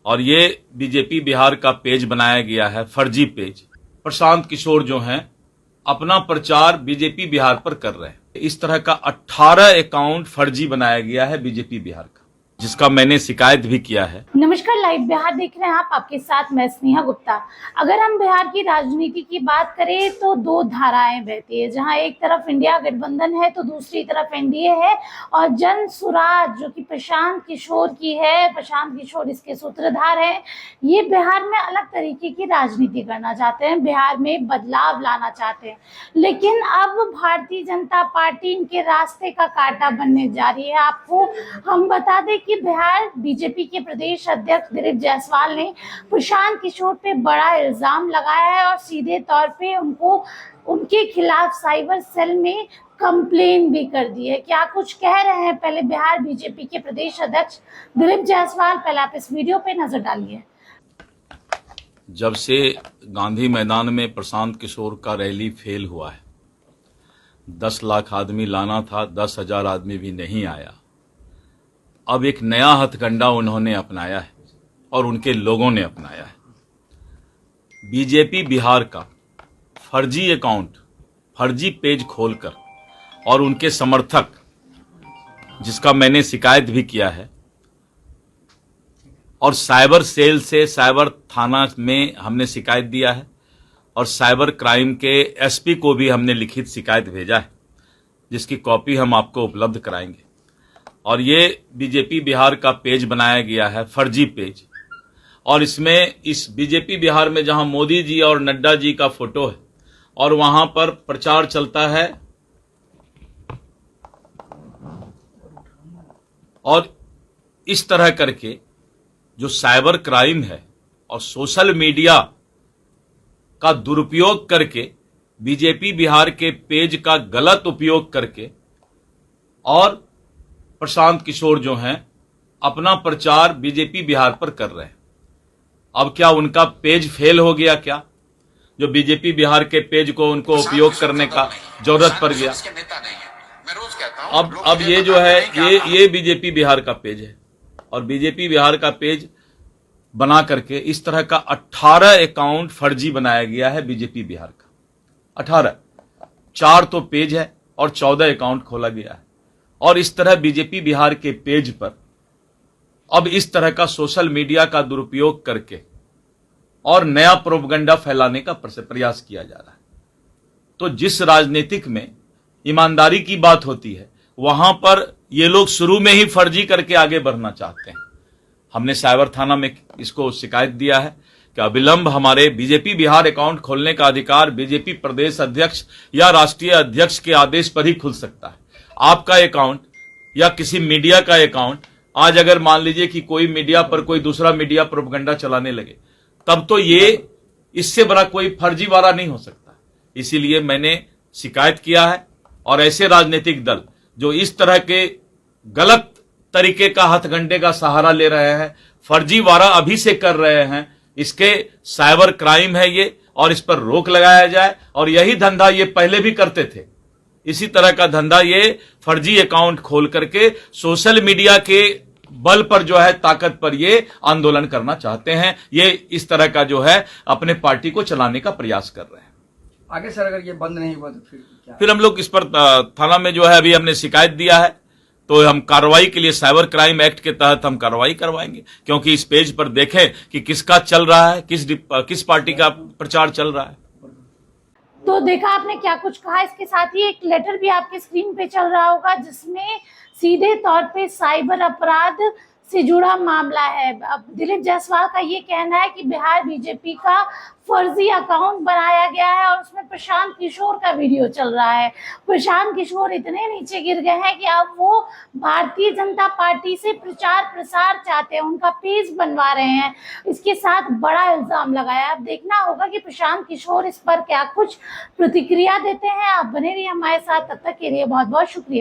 और ये बीजेपी बिहार का पेज बनाया गया है, फर्जी पेज। प्रशांत किशोर जो हैं अपना प्रचार बीजेपी बिहार पर कर रहे हैं। इस तरह का 18 अकाउंट फर्जी बनाया गया है बीजेपी बिहार का, जिसका मैंने शिकायत भी किया है। नमस्कार, लाइव बिहार देख रहे हैं आप, आपके साथ मैं स्नेहा गुप्ता। अगर हम बिहार की राजनीति की बात करें तो दो धाराएं बहती है, जहां एक तरफ इंडिया गठबंधन है तो दूसरी तरफ एनडीए है। और जन सुराज जो कि प्रशांत किशोर की है, प्रशांत किशोर इसके सूत्रधार हैं। ये बिहार में अलग तरीके की राजनीति करना चाहते हैं, बिहार में बदलाव लाना चाहते हैं। लेकिन अब भारतीय जनता पार्टी इनके रास्ते का कांटा बनने जा रही है। आपको हम बता दें कि बिहार बीजेपी के प्रदेश अध्यक्ष दिलीप जायसवाल ने प्रशांत किशोर पे बड़ा इल्जाम लगाया है और सीधे तौर पे उनके खिलाफ साइबर सेल में कंप्लेन भी कर दी है। क्या कुछ कह रहे हैं पहले बिहार बीजेपी के प्रदेश अध्यक्ष दिलीप जायसवाल, पहले आप इस वीडियो पे नजर डालिए। जब से गांधी मैदान में प्रशांत किशोर का रैली फेल हुआ है, 10 लाख आदमी लाना था, 10,000 आदमी भी नहीं आया। अब एक नया हथकंडा उन्होंने अपनाया है और उनके लोगों ने अपनाया है। बीजेपी बिहार का फर्जी अकाउंट, फर्जी पेज खोलकर और उनके समर्थक, जिसका मैंने शिकायत भी किया है, और साइबर सेल से साइबर थाना में हमने शिकायत दिया है और साइबर क्राइम के एसपी को भी हमने लिखित शिकायत भेजा है, जिसकी कॉपी हम आपको उपलब्ध कराएंगे। और ये बीजेपी बिहार का पेज बनाया गया है, फर्जी पेज। और इसमें इस बीजेपी बिहार में जहां मोदी जी और नड्डा जी का फोटो है और वहां पर प्रचार चलता है, और इस तरह करके जो साइबर क्राइम है और सोशल मीडिया का दुरुपयोग करके, बीजेपी बिहार के पेज का गलत उपयोग करके, और प्रशांत किशोर जो हैं अपना प्रचार बीजेपी बिहार पर कर रहे हैं। अब क्या उनका पेज फेल हो गया क्या, जो बीजेपी बिहार के पेज को उनको उपयोग करने का जरूरत पड़ गया? अब ये जो है ये बीजेपी बिहार का पेज है और बीजेपी बिहार का पेज बना करके इस तरह का 18 अकाउंट फर्जी बनाया गया है बीजेपी बिहार का। 18, 4 तो पेज है और 14 अकाउंट खोला गया है। और इस तरह बीजेपी बिहार के पेज पर अब इस तरह का सोशल मीडिया का दुरुपयोग करके और नया प्रोपगंडा फैलाने का प्रयास किया जा रहा है। तो जिस राजनीतिक में ईमानदारी की बात होती है, वहां पर ये लोग शुरू में ही फर्जी करके आगे बढ़ना चाहते हैं। हमने साइबर थाना में इसको शिकायत दिया है कि अविलंब हमारे बीजेपी बिहार अकाउंट खोलने का अधिकार बीजेपी प्रदेश अध्यक्ष या राष्ट्रीय अध्यक्ष के आदेश पर ही खुल सकता है। आपका अकाउंट या किसी मीडिया का अकाउंट, आज अगर मान लीजिए कि कोई मीडिया पर कोई दूसरा मीडिया प्रोपगंडा चलाने लगे, तब तो ये इससे बड़ा कोई फर्जीवाड़ा नहीं हो सकता। इसीलिए मैंने शिकायत किया है। और ऐसे राजनीतिक दल जो इस तरह के गलत तरीके का हथकंडे का सहारा ले रहे हैं, फर्जीवाड़ा अभी से कर रहे हैं, इसके साइबर क्राइम है ये, और इस पर रोक लगाया जाए। और यही धंधा ये पहले भी करते थे, इसी तरह का धंधा ये फर्जी अकाउंट खोल करके सोशल मीडिया के बल पर जो है, ताकत पर ये आंदोलन करना चाहते हैं। ये इस तरह का जो है अपने पार्टी को चलाने का प्रयास कर रहे हैं। आगे सर अगर ये बंद नहीं हुआ तो फिर हम लोग इस पर थाना में जो है अभी हमने शिकायत दिया है, तो हम कार्रवाई के लिए साइबर क्राइम एक्ट के तहत हम कार्रवाई करवाएंगे। क्योंकि इस पेज पर देखें कि किसका चल रहा है, किस पार्टी का प्रचार चल रहा है। तो देखा आपने क्या कुछ कहा। इसके साथ ही एक लेटर भी आपके स्क्रीन पे चल रहा होगा, जिसमें सीधे तौर पे साइबर अपराध से जुड़ा मामला है। अब दिलीप जायसवाल का ये कहना है कि बिहार बीजेपी का फर्जी अकाउंट बनाया गया है और उसमें प्रशांत किशोर का वीडियो चल रहा है। प्रशांत किशोर इतने नीचे गिर गए हैं कि अब वो भारतीय जनता पार्टी से प्रचार प्रसार चाहते हैं, उनका पेज बनवा रहे हैं। इसके साथ बड़ा इल्जाम लगाया। अब देखना होगा कि प्रशांत किशोर इस पर क्या कुछ प्रतिक्रिया देते हैं। आप बने रहिए हमारे साथ, तब तक के लिए बहुत बहुत शुक्रिया।